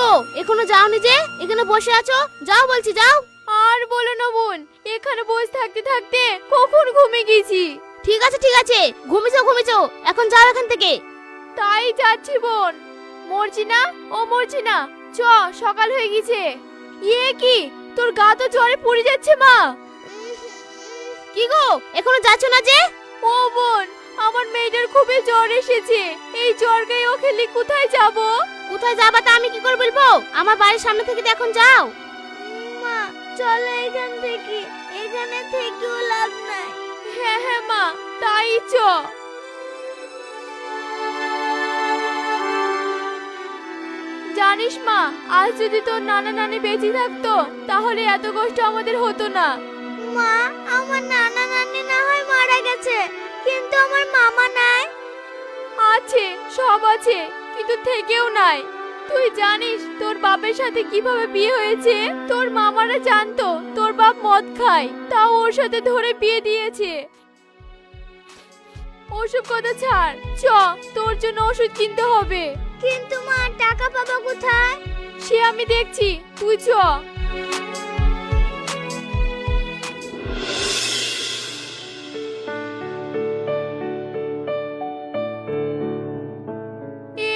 গো এখনো যাওনি যে? এখানে বসে আছো, যাও বলছি যাও। আর বলো না বোন, এখানে বসে থাকতে থাকতে কখন ঘুমিয়ে গেছি। ঠিক আছে ঠিক আছে, ঘুমিছো, এখন যাও এখান থেকে। তাই যাচ্ছি বোন। মর্জিনা, ও মর্জিনা, চ, সকাল হয়ে গেছে। ইয়ে কি, তোর গা তো জ্বরে পড়ে যাচ্ছে মা। কি গো এখনো যাচ্ছ না যে? ও বোন, আমার মেয়েটার খুবই জ্বর এসেছে। এই জ্বর গায়ে ও খেলি কোথায় যাব? কোথায় যাবা তা আমি কি করে বলবো? আমার বাড়ির সামনে থেকে তো এখন যাও। মা চলো এখান থেকে, এখানে থেকেও লাভ নাই। হ্যাঁ হ্যাঁ মা, তাই চ। জানিস মা, আজ যদি তোর নানা নানি বেঁচে থাকতো তাহলে এত কষ্ট আমাদের হতো না। মা আমার নানা নানি না হয় মারা গেছে, কিন্তু আমার মামা নাই। আছে, সব আছে, কিন্তু থেকেও নাই। তুই জানিস তোর বাপের সাথে কিভাবে বিয়ে হয়েছে? তোর মামারা জানতো তোর বাপ মদ খায়, তাও ওর সাথে ধরে বিয়ে দিয়েছে। ওসব কথা ছাড়, চ, তোর জন্য ওষুধ কিনতে হবে। কিন্তু মা টাকা পাবো কোথায়? সে আমি দেখছি, তুই চ।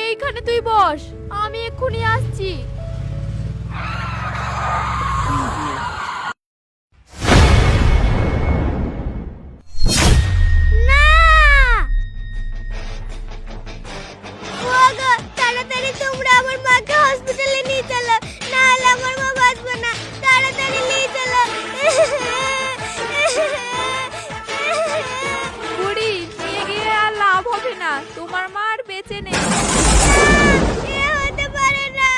এইখানে তুই বস, আমি এক্ষুনি আসছি। না ওগো, তাড়াতাড়ি তোমরা আমার মাকে হসপিটালে নিয়ে চলো, না হলে আমার মা বাঁচবে না। তাড়াতাড়ি নিয়ে চলো। বুড়ি, নিয়ে গিয়ে আর লাভ হবে না, তোমার মা আর বেঁচে নেই। এ হতে পারে না।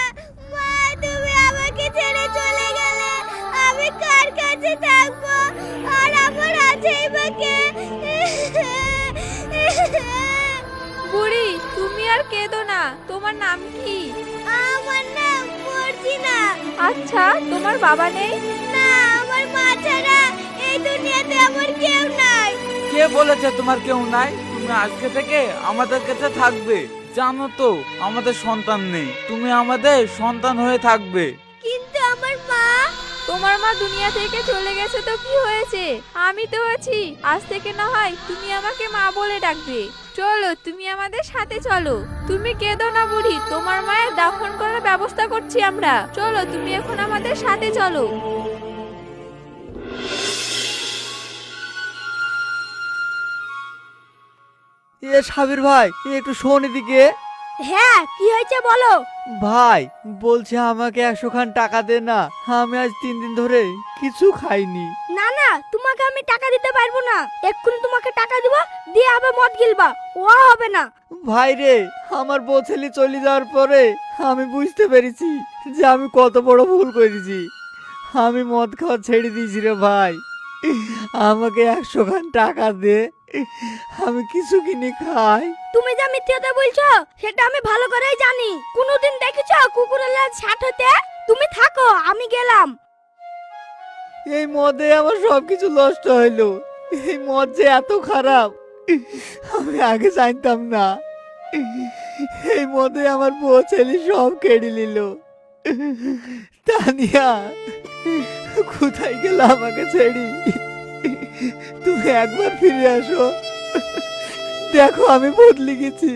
মা তুমি আমাকে ছেড়ে চলে গেলে আমি কার কাছে থাকবো? আর আমার আছেই বা কে? বুড়ি, তুমি আর কেঁদো না, তোমার নাম কি? আমার নাম মর্জিনা। আচ্ছা, তোমার বাবা নেই? না, আমার মা ছাড়া এই দুনিয়াতে আমার কেউ নাই। কে বলেছে তোমার কেউ নাই? তুমি আজকে থেকে আমাদের কাছে থাকবে। জানো তো আমাদের সন্তান নেই, তুমি আমাদের সন্তান হয়ে থাকবে। কিন্তু আমার মা। তোমার মা দুনিয়া থেকে চলে গেছে তো কি হয়েছে, আমি তো আছি। আজ থেকে না হয় তুমি আমাকে মা বলে ডাকবে। চলো, তুমি আমাদের সাথে চলো। তুমি কেঁদো না বুড়ি, তোমার মায়ের দাফন করার ব্যবস্থা করছি আমরা। চলো, তুমি এখন আমাদের সাথে চলো। সাবির ভাই, একটু শোন এদিকে। হ্যাঁ, কি হয়েছে বলো। ভাই বলছে আমাকে 100 খান টাকা দে না, আমি আজ 3 দিন ধরে কিছু খাইনি। না না, তোমাকে আমি টাকা দিতে পারবো না। এক্ষুনি তোমাকে টাকা দিব, দিয়ে আবার মদ গিলবা, ও হবে না। ভাই রে, আমার বউ ছেলে চলে যাওয়ার পরে আমি বুঝতে পেরেছি যে আমি কত বড় ভুল করেছি। আমি মদ খাওয়া ছেড়ে দিয়েছি রে ভাই। আমাকে 100 খান টাকা দে, আমি কিছু কিনে খাই। তুমি যা মিথ্যে কথা বলছো সেটা আমি ভালো করেই জানি। কোনোদিন দেখেছো কুকুরের লেজ ছাট হতে? তুমি থাকো, আমি গেলাম। এই মদে আমার সবকিছু নষ্ট হইলো। এই মদ যে এত খারাপ আমি আগে জানতাম না। এই মদে আমার বউ ছেলে সব কেড়ে নিল। তানিয়া, কোথায় গেল আমাকে ছেড়ি? তুমি একবার ফিরে আসো, দেখো আমি বদলে গেছি।